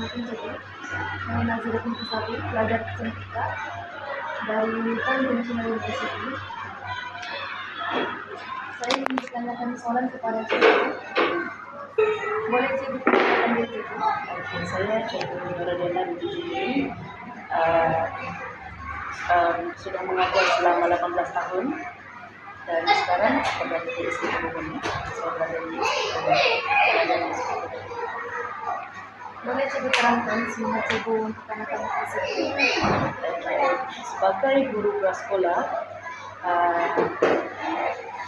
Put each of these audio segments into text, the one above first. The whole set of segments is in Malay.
Assalamualaikum Cikgu. Saya Naziruddin Kusabi, pelajar fisika dari National University. Saya ingin bertanyakan soalan kepada Cikgu. Boleh Cikgu perkenalkan diri Cikgu? Oke, saya Cikgu Nuradina Budi Juli. Sudah mengajar selama 18 tahun dan sekarang saya berada di Institut Hubungan. Saya berada di Boleh Cikgu terangkan semangat Cikgu untuk anak-anak fisika? Sebagai guru prasekolah,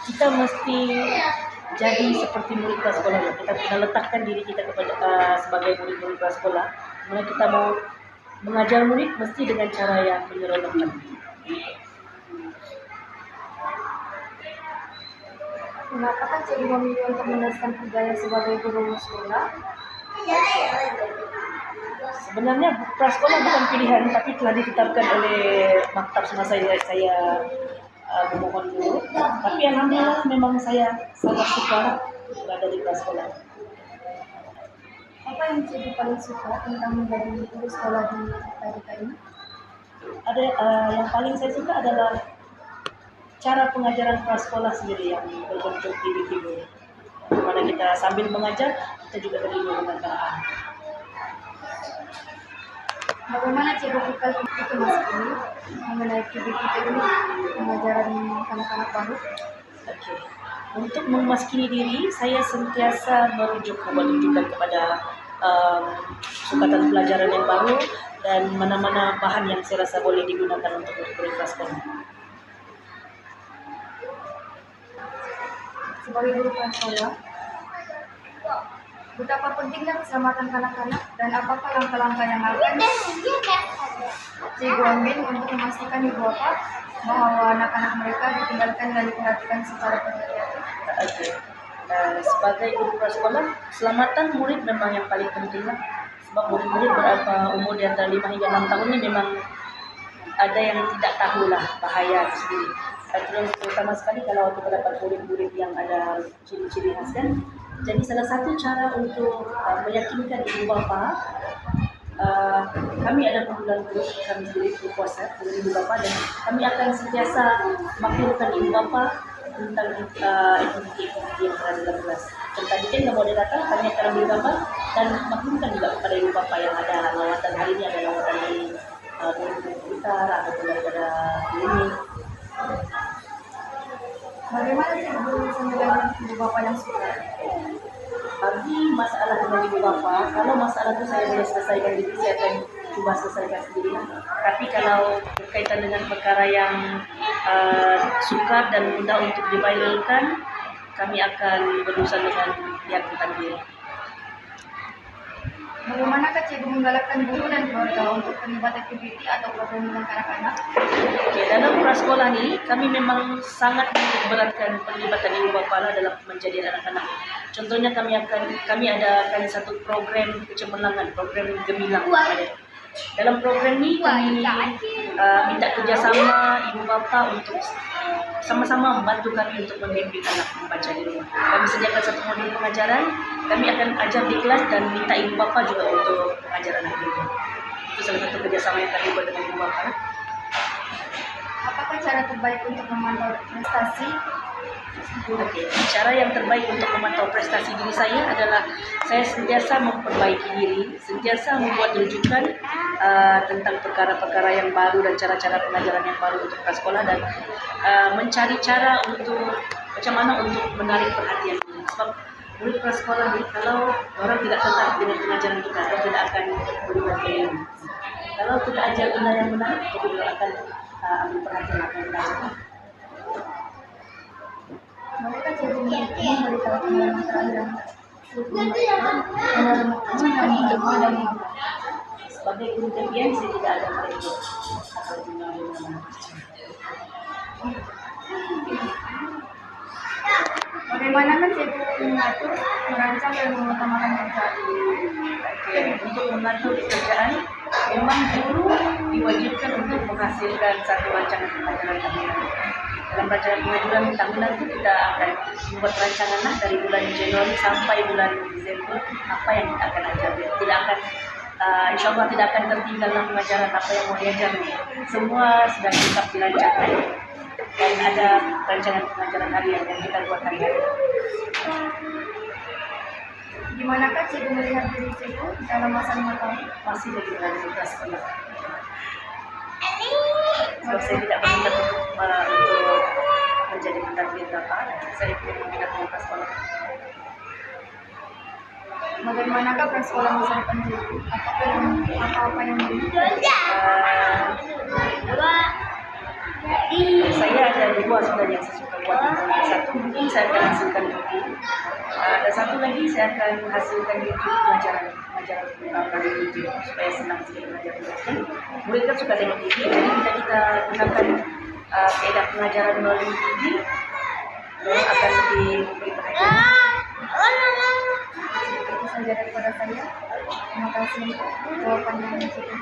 kita mesti jadi seperti murid prasekolah. Kita kena letakkan diri kita kepada sebagai murid-murid prasekolah. Mana kita mau mengajar murid mesti dengan cara yang menyeronokkan. Mengapakah Cikgu memilih untuk meneruskan kerjanya sebagai guru sekolah? Sebenarnya prasekolah bukan pilihan, tapi telah ditetapkan oleh maktab semasa saya memohon dulu. Tapi alhamdulillah memang saya sangat suka berada di prasekolah. Apa yang Cikgu paling suka tentang menjadi guru sekolah di TK ini? Yang paling saya suka adalah cara pengajaran prasekolah sendiri yang berbentuk individu. Di mana kita sambil mengajar, kita juga terlibat dengan anak-anak. Bagaimana Cikgu bekal itu masuk ini mengenai aktiviti ini pengajaran anak-anak baru? Oke. Untuk memaskini diri, saya sentiasa merujuk kepada sukatan pelajaran yang baru dan mana-mana bahan yang saya rasa boleh digunakan untuk murid prasekolah. Sebagai guru prasekolah, betapa pentingnya keselamatan anak-anak dan apakah langkah-langkah yang akan Cikgu ambil untuk memastikan ibu bapak bahwa anak-anak mereka ditinggalkan dan diperhatikan secara hati-hati? Oke. Sebagai guru prasekolah, keselamatan murid memang yang paling penting lah. Sebab murid-murid berapa umur di antara 5 hingga 6 tahun ini memang ada yang tidak tahulah bahaya itu sendiri. Terutama sekali kalau kita dapat murid-murid yang ada ciri-ciri khas kan. Jadi salah satu cara untuk meyakinkan ibu bapa, kami ada bulan terus kami sendiri berpuasa dengan ibu bapa dan kami akan sentiasa maklumkan ibu bapa tentang aktiviti yang berada dalam kelas. Dan tadi kan kalau dia datang, kami akan ambil gambar dan maklumkan juga kepada ibu bapa yang ada lawatan hari ini, ada lawatan di Utara ataupun daripada ini. Bagaimana Cikgu dengan ibu bapak yang suka? Bagi masalah dengan ibu bapa, kalau masalah itu saya boleh selesaikan diri, saya akan cuba selesaikan sendiri. Tapi kalau berkaitan dengan perkara yang sukar dan mudah untuk diviralkan, kami akan berurusan dengan pihak terkait. Bagaimanakah Cikgu menggalakkan guru dan keluarga untuk terlibat aktiviti atau program dengan anak-anak? Oke, dalam prasekolah ini kami memang sangat memberatkan pelibatan ibu bapa dalam menjadi anak-anak. Contohnya kami adakan satu program kecemerlangan, program gemilang. Dalam program ini kami minta kerjasama ibu bapa untuk sama-sama membantu kami untuk membimbing anak membaca di rumah. Kami sediakan satu modul pengajaran, kami akan ajar di kelas dan minta ibu bapa juga untuk mengajar anak itu. Itu salah satu kerjasama yang kami buat dengan ibu bapa. Apakah cara terbaik untuk memantau prestasi? Oke, cara yang terbaik untuk memantau prestasi diri saya adalah saya sentiasa memperbaiki diri, sentiasa membuat rujukan tentang perkara-perkara yang baru dan cara-cara pengajaran yang baru untuk prasekolah dan mencari cara untuk macam mana untuk menarik perhatian. Sebab murid prasekolah ini kalau orang tidak tertarik dengan pengajaran kita, dia tidak akan berubah diri. Kalau kita ajar benda yang menarik, dia akan ambil perhatian apa yang kita ajar. Mereka Cikgu memberitahu pengalaman terakhir dan sebagai guru TPN saya tidak ada mereka atau gimana. Bagaimana Cikgu mengatur, merancang dan mengutamakan kerjaan? Untuk mengatur pekerjaan, memang guru diwajibkan untuk menghasilkan satu rancangan pengajaran tahunan. Dalam rancangan pengajaran tahunan itu kita akan membuat rancangan dari bulan Januari sampai bulan Desember apa yang kita akan ajar. Tidak akan insya Allah tidak akan tertinggal dalam pengajaran apa yang mau diajar. Semua sudah lengkap dilancarkan dan ada rancangan pengajaran harian yang kita buat hari-hari. Gimanakah Cikgu melihat diri Cikgu dalam masa 5 tahun? Masih lagi berada di kelas sekolah. Sebab saya tidak berminat untuk menjadi pendamping Bapak, saya punya minat di kelas sekolah. Bagaimanakah prasekolah masa depan Cikgu? Apa yang Saya ada dua sebenarnya yang saya suka buat. Satu mungkin saya akan hasilkan buku. Dan satu lagi saya akan hasilkan YouTube pelajaran melalui YouTube supaya senang sikit belajar. Murid kan suka tengok TV, jadi kita gunakan kaedah pengajaran melalui TV, akan lebih memberi perhatian. itu saja daripada saya. Terima kasih jawaban yang Cikgu.